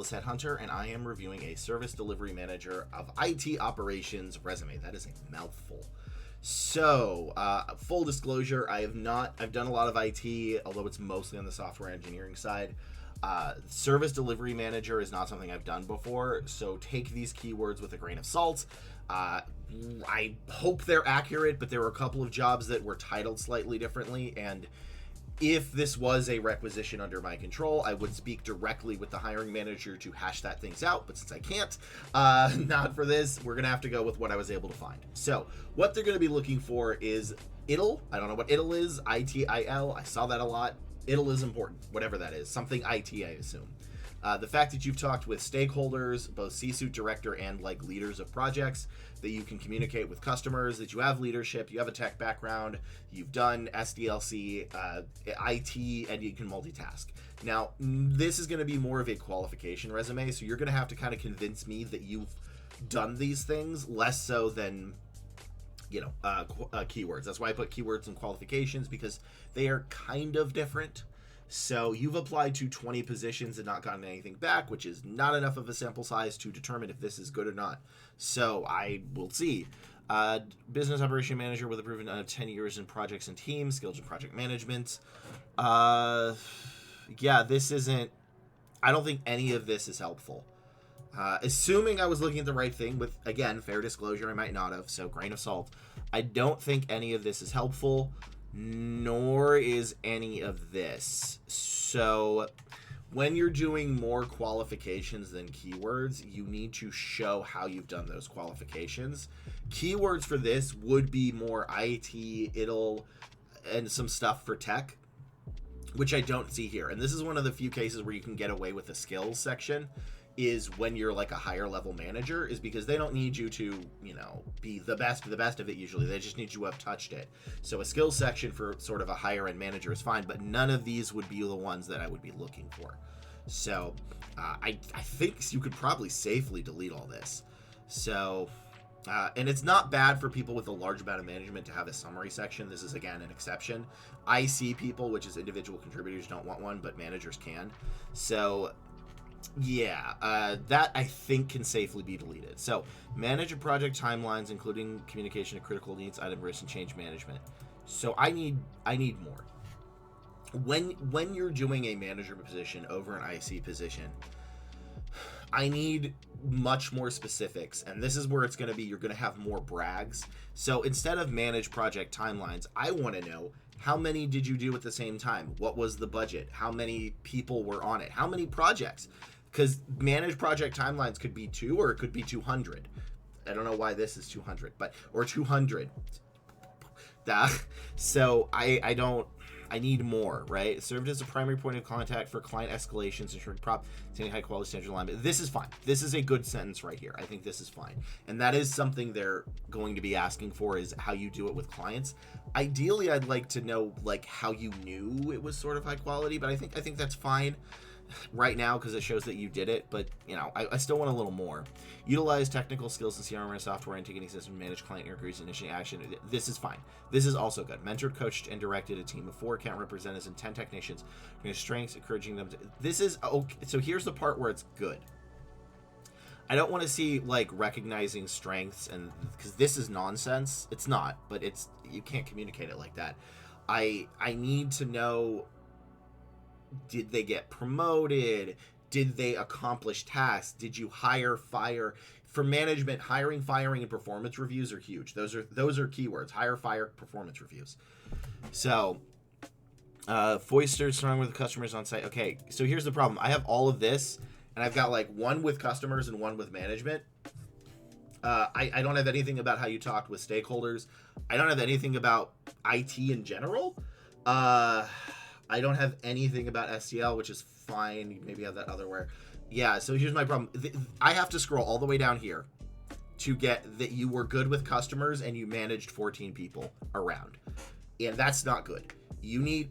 Headhunter, and I am reviewing a service delivery manager of IT operations resume. That is a mouthful. So, full disclosure, I've done a lot of IT, although it's mostly on the software engineering side. Service delivery manager is not something I've done before, so take these keywords with a grain of salt. I hope they're accurate, but there were a couple of jobs that were titled slightly differently, and if this was a requisition under my control, I would speak directly with the hiring manager to hash that things out. But since I can't, not for this, we're going to have to go with what I was able to find. So what they're going to be looking for is ITIL. I don't know what ITIL is. ITIL. I saw that a lot. ITIL is important, whatever that is. Something IT, I assume. The fact that you've talked with stakeholders, both C-suite director and like leaders of projects, that you can communicate with customers, that you have leadership, you have a tech background, you've done SDLC, IT, and you can multitask. Now, this is going to be more of a qualification resume, so you're going to have to kind of convince me that you've done these things, less so than keywords. That's why I put keywords and qualifications, because they are kind of different. So you've applied to 20 positions and not gotten anything back, which is not enough of a sample size to determine if this is good or not. So I will see. Business operation manager with a proven 10 years in projects and teams, skills in project management. This isn't, I don't think any of this is helpful. Assuming I was looking at the right thing, with, again, fair disclosure, I might not have, so grain of salt. I don't think any of this is helpful, nor is any of this. So when you're doing more qualifications than keywords, you need to show how you've done those qualifications. Keywords for this would be more IT, ITIL, and some stuff for tech, which I don't see here. And this is one of the few cases where you can get away with the skills section, is when you're like a higher level manager, is because they don't need you to, be the best of it usually. They just need you to have touched it. So a skills section for sort of a higher end manager is fine, but none of these would be the ones that I would be looking for. So I think you could probably safely delete all this. So, and it's not bad for people with a large amount of management to have a summary section. This is, again, an exception. IC people, which is individual contributors, don't want one, but managers can. So that I think can safely be deleted. So manage a project timelines, including communication of critical needs, item risk, and change management. So I need more. When you're doing a manager position over an IC position, I need much more specifics, and this is where it's going to be, you're going to have more brags. So instead of manage project timelines, I want to know, how many did you do at the same time? What was the budget? How many people were on it? How many projects? Because manage project timelines could be 2 or it could be 200. I don't know why this is 200, or 200. So I need more, right? Served as a primary point of contact for client escalations, ensuring maintaining high quality standard alignment. This is fine. This is a good sentence right here. I think this is fine. And that is something they're going to be asking for, is how you do it with clients. Ideally, I'd like to know like how you knew it was sort of high quality, but I think that's fine right now because it shows that you did it, but I still want a little more. Utilize technical skills in CRM software and ticketing system to manage client inquiries and initiate action. This is fine. This is also good. Mentored, coached, and directed a team of 4 account representatives and 10 technicians. Strengths, encouraging them to. This is okay. So here's the part where it's good. I don't want to see like recognizing strengths, and because this is nonsense. It's not, but you can't communicate it like that. I need to know, did they get promoted? Did they accomplish tasks? Did you hire, fire? For management, hiring, firing, and performance reviews are huge. Those are keywords. Hire, fire, performance reviews. So, Foister, strong with customers on site. Okay, so here's the problem. I have all of this, and I've got like 1 with customers and 1 with management. I don't have anything about how you talked with stakeholders. I don't have anything about IT in general. I don't have anything about STL, which is fine. You maybe have that otherwhere. Yeah, so here's my problem. I have to scroll all the way down here to get that you were good with customers and you managed 14 people around. And that's not good. You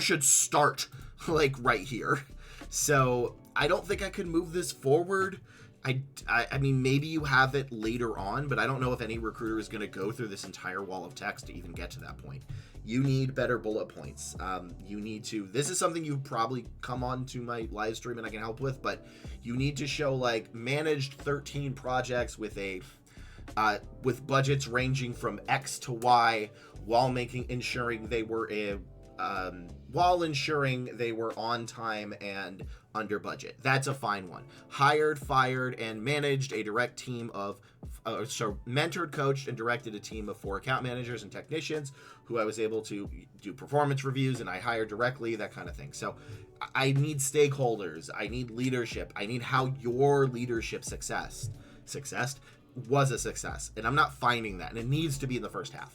should start like right here. So I don't think I could move this forward I mean, maybe you have it later on, but I don't know if any recruiter is going to go through this entire wall of text to even get to that point. You need better bullet points. You need to, this is something you probably come on to my live stream and I can help with, but you need to show like managed 13 projects with with budgets ranging from X to Y while ensuring they were on time and under budget. That's a fine one. Hired, fired, and managed a direct team of mentored, coached, and directed a team of 4 account managers and technicians who I was able to do performance reviews and I hired directly, that kind of thing. So I need stakeholders. I need leadership. I need how your leadership success was a success. And I'm not finding that. And it needs to be in the first half.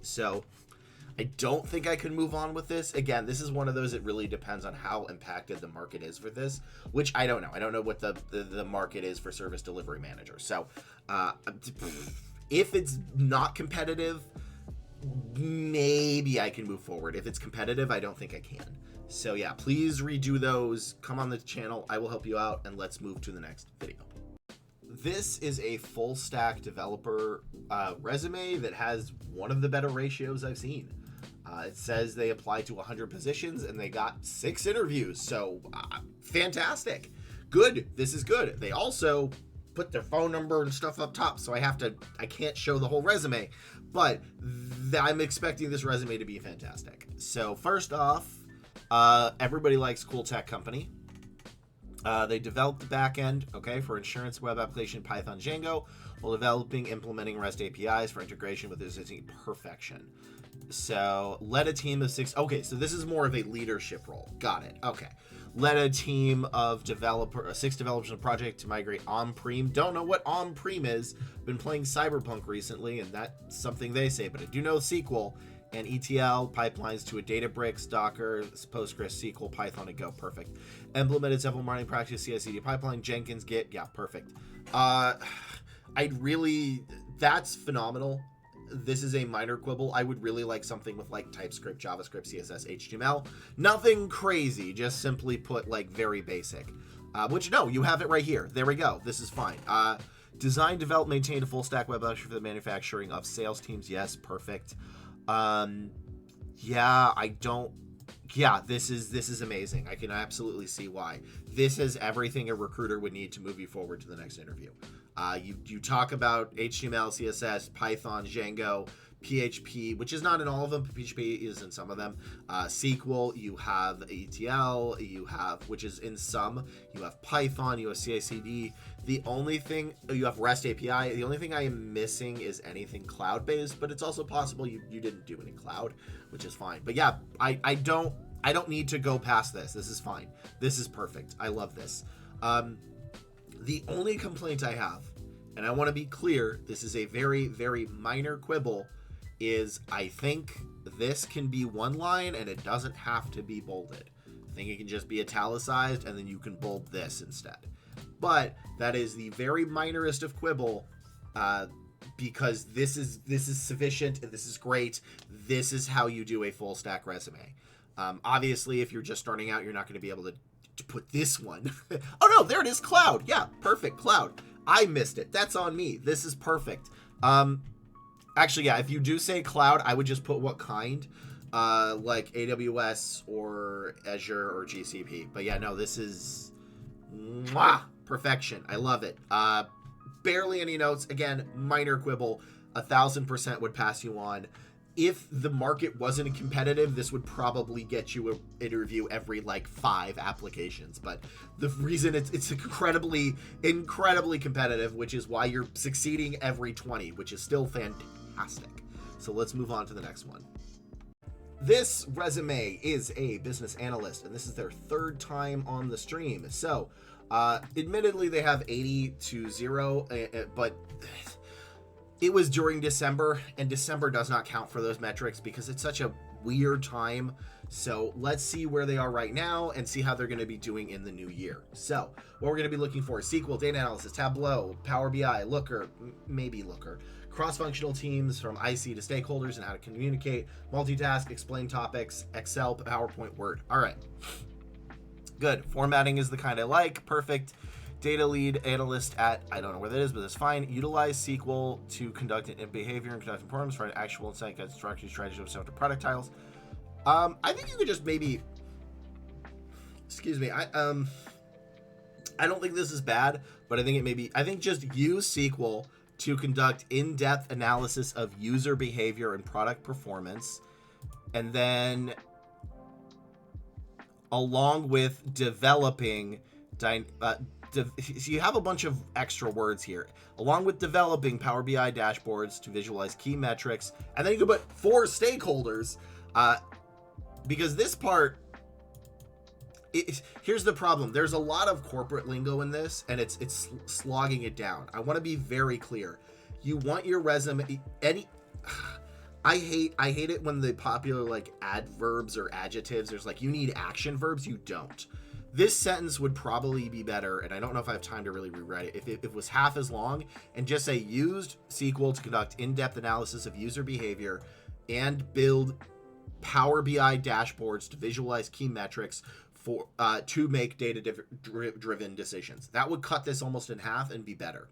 So I don't think I can move on with this. Again, this is one of those, it really depends on how impacted the market is for this, which I don't know. I don't know what the market is for service delivery managers. So if it's not competitive, maybe I can move forward. If it's competitive, I don't think I can. So yeah, please redo those. Come on the channel. I will help you out, and let's move to the next video. This is a full stack developer resume that has one of the better ratios I've seen. It says they applied to 100 positions and they got 6 interviews. So fantastic. Good. This is good. They also put their phone number and stuff up top. So I can't show the whole resume, but I'm expecting this resume to be fantastic. So first off, everybody likes cool tech company. They developed the backend, for insurance web application Python Django, while developing, implementing REST APIs for integration with existing perfection. So led a team of 6. Okay, so this is more of a leadership role. Got it. Okay. Led a team of 6 developers in a project to migrate on-prem. Don't know what on-prem is. Been playing Cyberpunk recently, and that's something they say, but I do know SQL and ETL pipelines to a Databricks, Docker, Postgres, SQL, Python, and Go. Perfect. Implemented several mining practices, CI/CD pipeline, Jenkins, Git. Yeah, perfect. That's phenomenal. This is a minor quibble. I would really like something with like TypeScript, JavaScript, CSS, HTML. Nothing crazy, just simply put like very basic. Which, no, you have it right here. There we go. This is fine. Design, develop, maintain a full stack web application for the manufacturing of sales teams. Yes, perfect. This is amazing. I can absolutely see why. This is everything a recruiter would need to move you forward to the next interview. You talk about HTML, CSS, Python, Django, PHP, which is not in all of them, but PHP is in some of them. SQL, you have ETL, which is in some. You have Python, you have CI/CD. You have REST API. The only thing I am missing is anything cloud-based, but it's also possible you didn't do any cloud, which is fine. But yeah, I don't need to go past this. This is fine. This is perfect. I love this. The only complaint I have, and I want to be clear, this is a very, very minor quibble, is I think this can be one line and it doesn't have to be bolded. I think it can just be italicized and then you can bold this instead. But that is the very minorest of quibble, because this is sufficient and this is great. This is how you do a full stack resume. Obviously, if you're just starting out, you're not going to be able to put this one. Oh no, there it is, cloud. Yeah, perfect, cloud. I missed it. That's on me. This is perfect. Actually, yeah, if you do say cloud, I would just put what kind, like AWS or Azure or GCP. But yeah, no, this is perfection. I love it. Barely any notes. Again, minor quibble. 1000% would pass you on. If the market wasn't competitive, this would probably get you an interview every like 5 applications. But the reason it's incredibly, incredibly competitive, which is why you're succeeding every 20, which is still fantastic. So let's move on to the next one. This resume is a business analyst, and this is their 3rd time on the stream. So, admittedly, they have 80-0, but it was during December, and December does not count for those metrics because it's such a weird time. So let's see where they are right now and see how they're going to be doing in the new year. So what we're going to be looking for is SQL, data analysis, Tableau, Power BI, Looker, maybe Looker, cross-functional teams from IC to stakeholders and how to communicate, multitask, explain topics, Excel, PowerPoint, Word. All right. Good. Formatting is the kind I like. Perfect. Data lead analyst at, I don't know where that is, but that's fine. Utilize SQL to conduct an behavior and conduct performance for an actual insight, guide strategy, strategy of self product tiles. I think you could just maybe, excuse me, I don't think this is bad, but I think just use SQL to conduct in-depth analysis of user behavior and product performance, and then along with developing so you have a bunch of extra words here. Along with developing Power BI dashboards to visualize key metrics, and then you can put for stakeholders, because this part, here's the problem. There's a lot of corporate lingo in this, and it's slogging it down. I want to be very clear. You want your resume, I hate it when the popular like adverbs or adjectives, there's like, you need action verbs. You don't. This sentence would probably be better, and I don't know if I have time to really rewrite it, if it was half as long and just say used SQL to conduct in-depth analysis of user behavior and build Power BI dashboards to visualize key metrics for to make data-driven decisions. That would cut this almost in half and be better.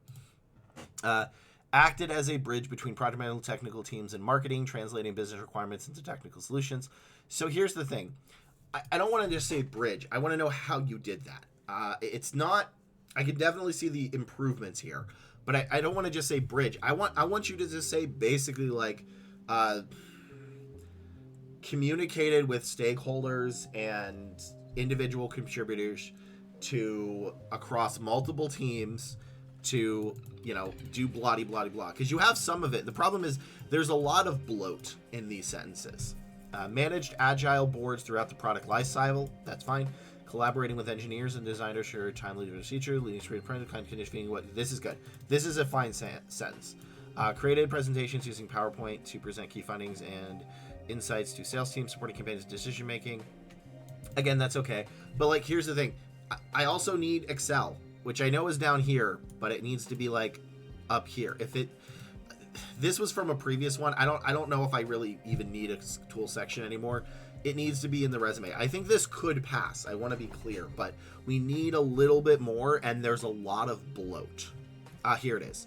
Acted as a bridge between project management, technical teams, and marketing, translating business requirements into technical solutions. So here's the thing. I don't want to just say bridge. I want to know how you did that. It's not, I can definitely see the improvements here, but I don't want to just say bridge. I want you to just say basically like, communicated with stakeholders and individual contributors to across multiple teams to, do blah, blah, blah. Because you have some of it. The problem is there's a lot of bloat in these sentences. Managed agile boards throughout the product lifecycle. That's fine. Collaborating with engineers and designers for timely procedure, leading straight apprentice, kind of conditioning. What this is good. This is a fine sentence. Created presentations using PowerPoint to present key findings and insights to sales teams, supporting campaigns, decision making. Again, that's okay. But like, here's the thing. I also need Excel, which I know is down here, but it needs to be like up here. This was from a previous one. I don't know if I really even need a tool section anymore. It needs to be in the resume. I think this could pass. I want to be clear, but we need a little bit more, and there's a lot of bloat. Here it is.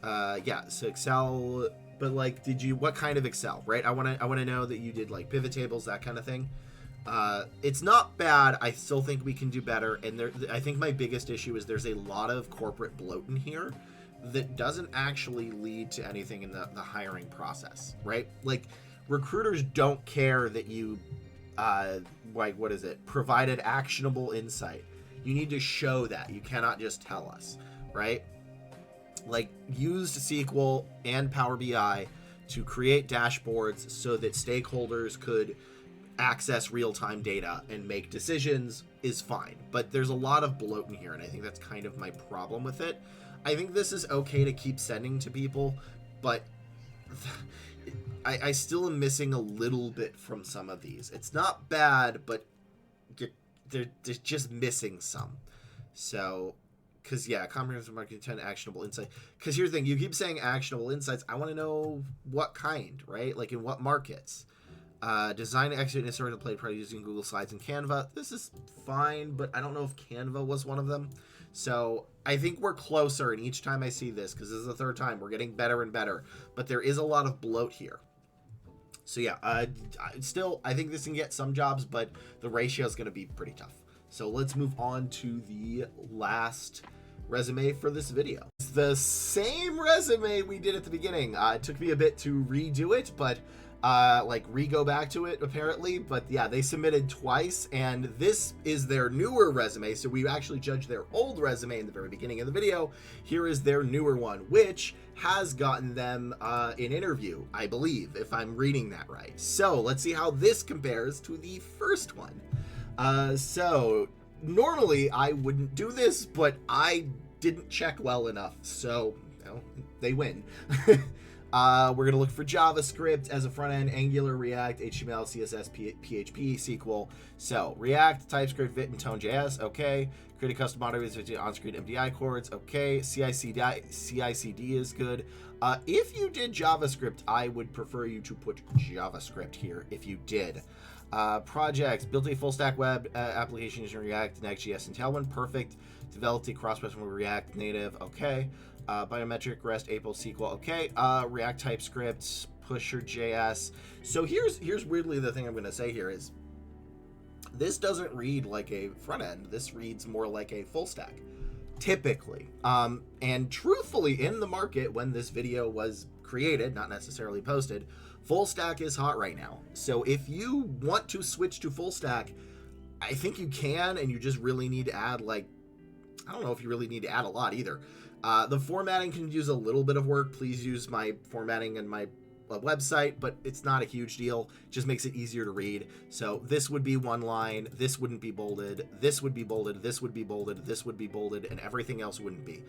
Yeah, so Excel, but like, what kind of Excel, right? I want to know that you did like pivot tables, that kind of thing. It's not bad. I still think we can do better. And I think my biggest issue is there's a lot of corporate bloat in here that doesn't actually lead to anything in the hiring process, right? Like, recruiters don't care that you, provided actionable insight. You need to show that. You cannot just tell us, right? Like, used SQL and Power BI to create dashboards so that stakeholders could access real-time data and make decisions is fine. But there's a lot of bloat in here, and I think that's kind of my problem with it. I think this is okay to keep sending to people, but I still am missing a little bit from some of these. It's not bad, but they're just missing some. So, because, yeah, comprehensive marketing intent, actionable insight. Because here's the thing, you keep saying actionable insights. I want to know what kind, right? Like, in what markets? Design, execute, and sort of play part using Google Slides and Canva. This is fine, but I don't know if Canva was one of them. So I think we're closer, and each time I see this, because this is the third time, we're getting better and better. But there is a lot of bloat here. So yeah, I think this can get some jobs, but the ratio is going to be pretty tough. So let's move on to the last resume for this video. It's the same resume we did at the beginning. It took me a bit to redo it, but go back to it apparently. But yeah, they submitted twice, and this is their newer resume. So we actually judged their old resume in the very beginning of the video. Here is their newer one, which has gotten them an interview, I believe, if I'm reading that right. So let's see how this compares to the first one. So normally I wouldn't do this, but I didn't check well enough, so they win. We're going to look for JavaScript as a front end, Angular, React, HTML, CSS, PHP, SQL. So React, TypeScript, Vite, and Tone.js. Okay. Create a custom moderators with on-screen MDI chords. Okay. CI/CD is good. If you did JavaScript, I would prefer you to put JavaScript here if you did. Projects, built a full stack web application using React, Next.js, and Tailwind. Perfect. developed a cross-platform with React Native, okay. Biometric, REST, APL, SQL, okay. React TypeScript, Pusher JS. So here's weirdly the thing I'm going to say here is this doesn't read like a front end. This reads more like a full stack, typically. And truthfully, in the market when this video was created, not necessarily posted, full stack is hot right now. So if you want to switch to full stack, I think you can, and you just really need to add, like, I don't know if you really need to add a lot either. The formatting can use a little bit of work. Please use my formatting and my website, but it's not a huge deal. It just makes it easier to read. So this would be one line, this wouldn't be bolded, this would be bolded, this would be bolded, this would be bolded, and everything else wouldn't be.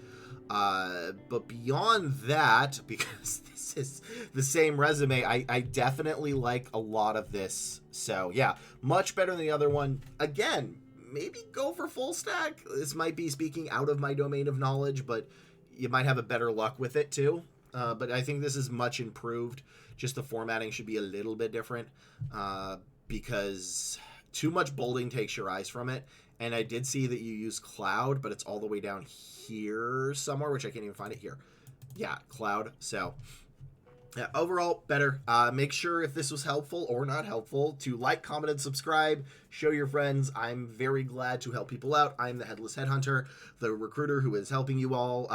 But beyond that, because this is the same resume, I definitely like a lot of this. So yeah, much better than the other one. Again, maybe go for full stack. This might be speaking out of my domain of knowledge, but you might have a better luck with it too. But I think this is much improved. Just the formatting should be a little bit different because too much bolding takes your eyes from it. And I did see that you use cloud, but it's all the way down here somewhere, which I can't even find it here. Yeah, cloud. So yeah, overall, better. Make sure if this was helpful or not helpful to like, comment, and subscribe. Show your friends. I'm very glad to help people out. I'm the Headless Headhunter, the recruiter who is helping you all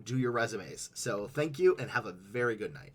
do your resumes. So thank you and have a very good night.